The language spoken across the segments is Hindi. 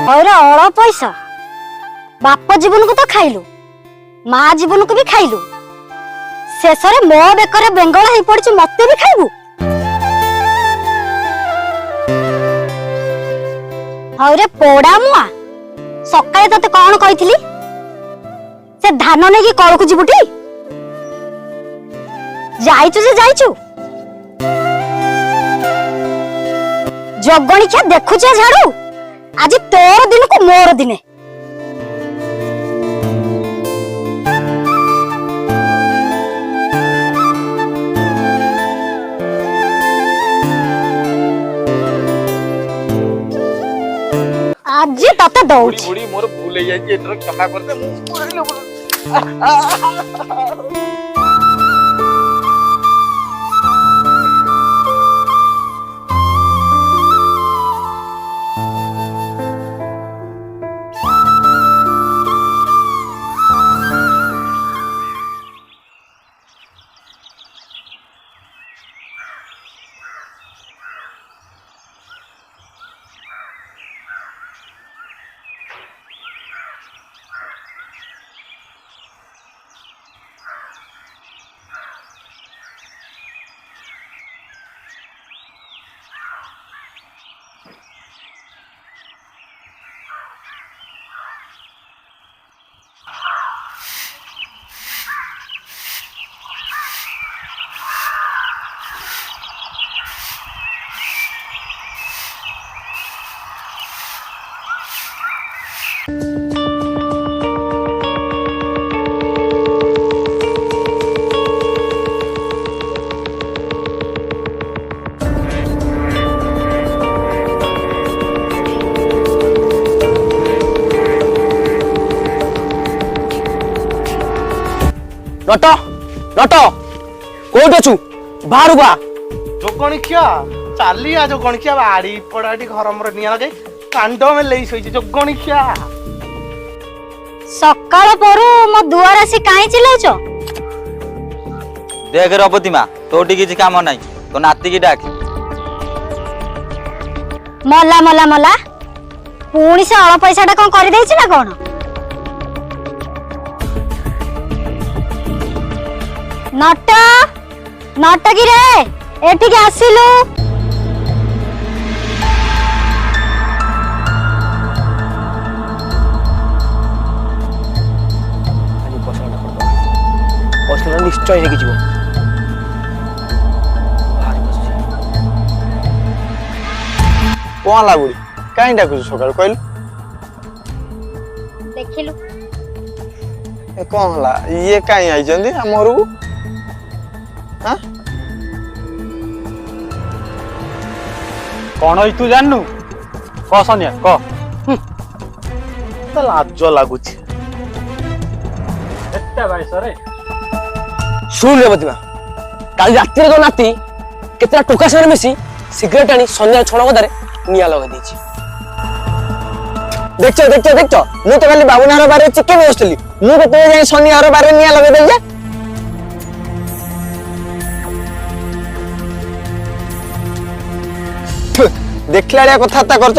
और अड़ पैसा बाप जीवन को तो खाइलु माँ जीवन को भी खाइलु शेष मो बेकर बेंगला हो पड़ी मत भी खाइबू हौरे पोड़ा मुआ सकाळे तते कौन कही से धान नहीं कल को जीवुटी जाइचु से जाइचु जगणिया देखुचे झाड़ू आज तोर दिन को मोर दिने आज तते दौड़ बुढ़ी मोर भूल जाई एटर क्षमा कर दे नट नट कोट अछु बाहर बा जोगणिया चाली आ जोगणिया बाड़ी पड़ाटी घर मर निया लगे कांड में लेई सोई जोगणिया सकाळ परू मो दुआर आसी काई चिल्लाउछ देख रपति माँ तोटी किसी काम नहीं तो नाती की डाक मला मला मला पुणी से अल पैसा टा कौन कर देछि ना कौन नट नटकी रे एठी के आसिलु पसला निश्चय हे जीव कौन लागुड़ी कहीं डाकुछ सकाळ कहलु देखिलु ए कौन हला ये कहीं आई जंदी हम घर को हां कौन होई तू जाननु क सनिया क तो लाज लागुछ एत्ता भाई सरे सुन रे बतिमा काल राति रे तो नाती केतना टोका सारे मिसी सिगरेट आनी सन्या छण गदारे निया लगा देछि देखछ मु तो खाली बाबूनार बारे चिके बसतली मु केते जाय सन्यार बारे निया लगा देल जा देखलाड़िया कथाता करछ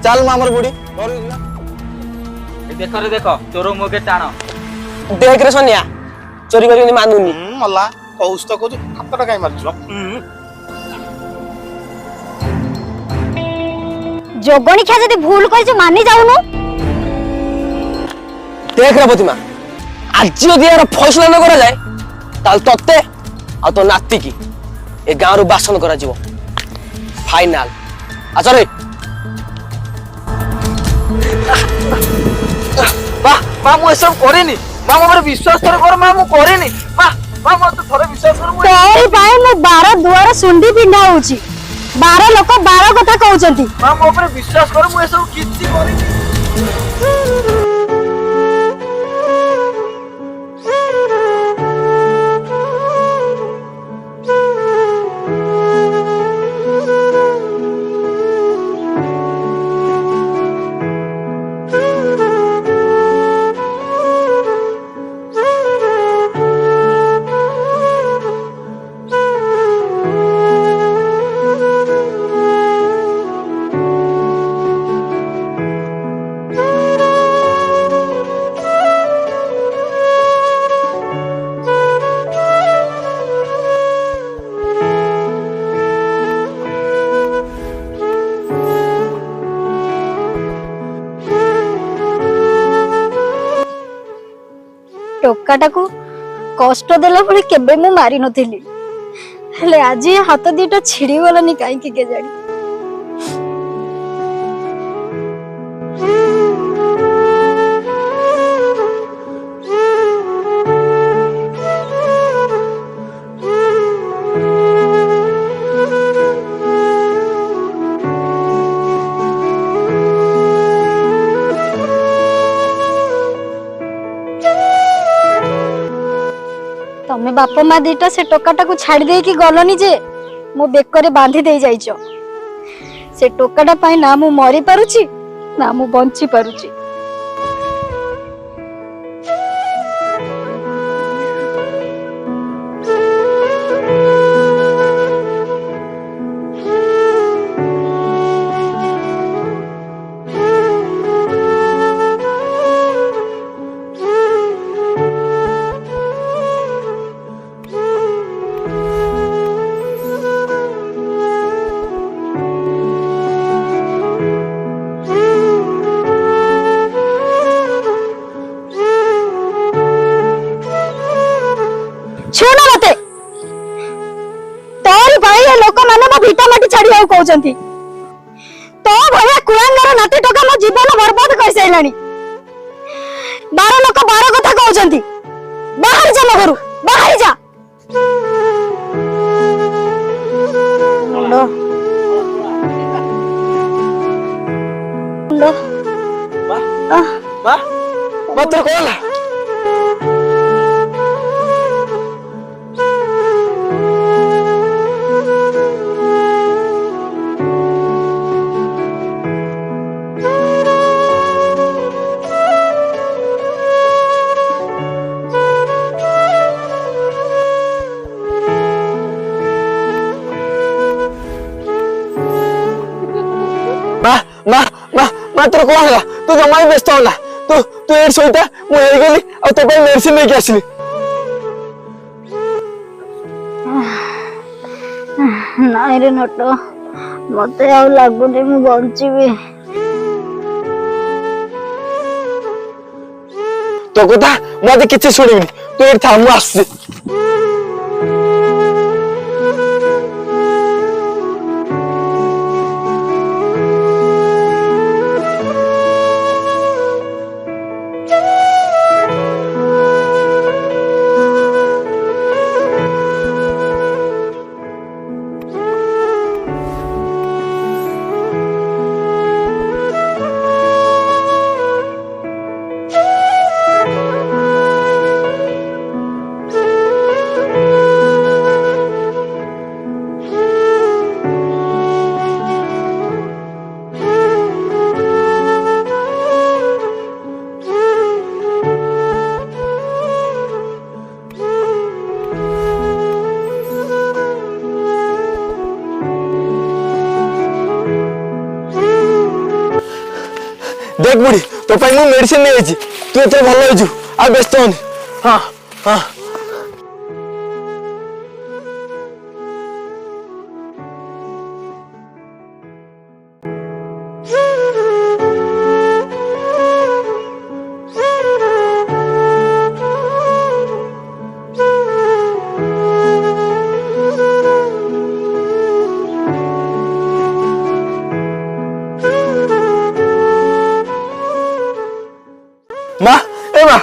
चल मामर बुढ़ी देख रे देख चोर मोगे टाण देख रे सन्या चोरी करी मानुनी मला कौस तो कोछ हातटा काई मारछ जोगणिया जदी भूल कर मानी जाऊनु देख रे प्रतिमा आज यदि यार फैसला न करा जाए ताल तत्ते आ तो नाती की ए गांव रु बासन करा जीवो फाइनल अच्छा रे वाह मां मु सब करेनी मां मोर विश्वास कर मां मु करेनी वाह मां मत थोड़े विश्वास कर तोरी पाए मो 12 दुआर सुंडी पिंडा होची 12 लोक 12 कथा कहउचंती मां मो ऊपर विश्वास कर मु सब किछि करेनी ଟୋକାଟାକୁ କଷ୍ଟ ଦେଲା ଭଳି କେବେ ମୁଁ ମାରି ନଥିଲି, ହେଲେ ଆଜି ହାତ ଦିଟା ଛିଡିଗଲାନି କାହିଁକି କେଜାଣି। ତମେ ବାପା ମା ଦିଟା ସେ ଟୋକାଟାକୁ ଛାଡି ଦେଇକି ଗଲନି ଯେ ମୋ ବେକରେ ବାନ୍ଧି ଦେଇ ଯାଇଛ। ସେ ଟୋକାଟା ପାଇଁ ନା ମୁଁ ମରି ପାରୁଛି ନା ମୁଁ ବଞ୍ଚି ପାରୁଛି। कहउचंती तो भया कुआंगर नाती टका मो जीवन बर्बाद कर सैलानी। 12 लोक 12 कथा कहउचंती, बाहर जा मगरू बाहर जा। लो लो वाह मत कोला तोर कौन है तू जमा व्यस्त होला तू तू एड सोईता मु हे गेली आ तो पे मेडिसिन लेके आसली। नाइ रे नटो मते आ लागुनी मु बंचीबे। तो कथा मते किछ सुनिबिनी तू एड था मु आसी। देख बुढ़ी तो पाई मु मेडिसिन नहीं आइछि तू एते भलो होइछु आ व्यस्त होनी। हां हां माँ ए माँ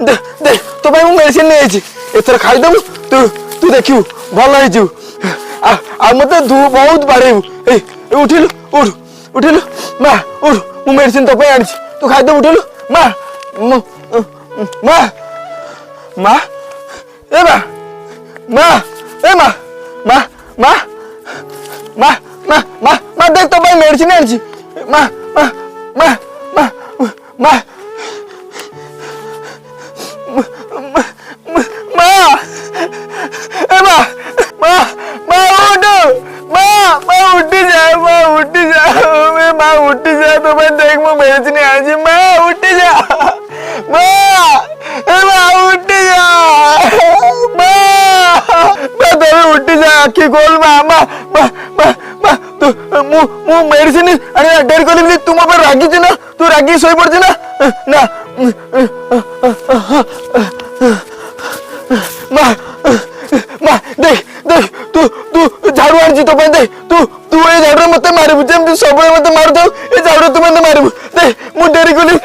दे दे तो भाई मु मेडिसिन नहीं आइछि एथर खाई दबु तू तू देखिबु भल होइछु आ मते दू बहुत बाड़ेबु ए उठिलु उठ उठिलु माँ उठ मु मेडिसिन तो पे आनिछि तू खाई दबु उठिलु माँ माँ माँ ए माँ माँ ए माँ माँ माँ माँ माँ माँ माँ देख तो भाई मेडिसिन आनिछि माँ माँ माँ माँ माँ तो मैं देख मु मेडिसिन आज माँ उठ जा माँ उठ जा माँ तेरे उठ जा आखि खोल माँ माँ माँ माँ माँ तू मु मेडिसिन अरे डेर कर तुम पर रागी ना तू रागी सोई पड़ ना ना दे तू तू ए झाड़ू मते मारिबु जेम तू सब मते मारथौ ए झाड़ू तू मते मारिबु दे मु डेरी कोली